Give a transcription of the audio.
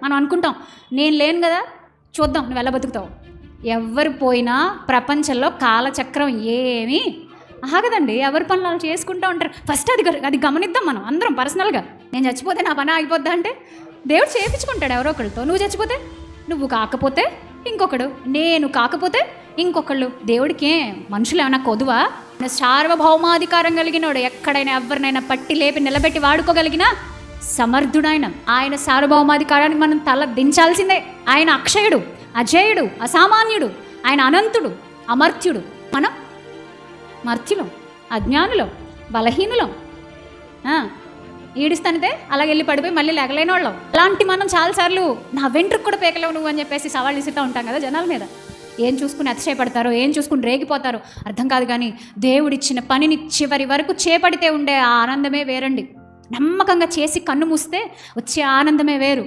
మనం అనుకుంటాం, నేను లేను కదా, చూద్దాం నువ్వు ఎలా బతుకుతావు. ఎవరు పోయినా ప్రపంచంలో కాలచక్రం ఏమీ ఆగదండి. ఎవరి పనులు వాళ్ళు చేసుకుంటూ ఉంటారు. ఫస్ట్ అది గమనిద్దాం మనం అందరం పర్సనల్గా. నేను చచ్చిపోతే నా పని ఆగిపోద్దా అంటే దేవుడు చేయించుకుంటాడు ఎవరో ఒకరితో. నువ్వు చచ్చిపోతే, నువ్వు కాకపోతే ఇంకొకడు, నేను కాకపోతే ఇంకొకళ్ళు. దేవుడికి మనుషులు ఏమైనా కొదువా? సార్వభౌమాధికారం కలిగినోడు, ఎక్కడైనా ఎవరినైనా పట్టి లేపి నిలబెట్టి వాడుకోగలిగిన సమర్థుడైన ఆయన సార్వభౌమాధికారానికి మనం తల దించాల్సిందే. ఆయన అక్షయుడు, అజేయుడు, అసామాన్యుడు. ఆయన అనంతుడు, అమర్త్యుడు. మనం మర్త్యులం, అజ్ఞానులం, బలహీనులం, ఈడిస్తానితే అలాగే వెళ్ళి పడిపోయి మళ్ళీ లేగలేని వాళ్ళం. అలాంటి మనం చాలాసార్లు నా వెంట్రుకు కూడా పేకలేవు నువ్వు అని చెప్పేసి సవాళ్ళు ఇస్తూ ఉంటాం కదా జనాల మీద. ఏం చూసుకుని అతిశయపడతారో, ఏం చూసుకుని రేగిపోతారో అర్థం కాదు. కానీ దేవుడిచ్చిన పనిని చివరి వరకు చేపడితే ఉండే ఆ ఆనందమే వేరండి. నమ్మకంగా చేసి కన్ను మూస్తే వచ్చే ఆనందమే వేరు.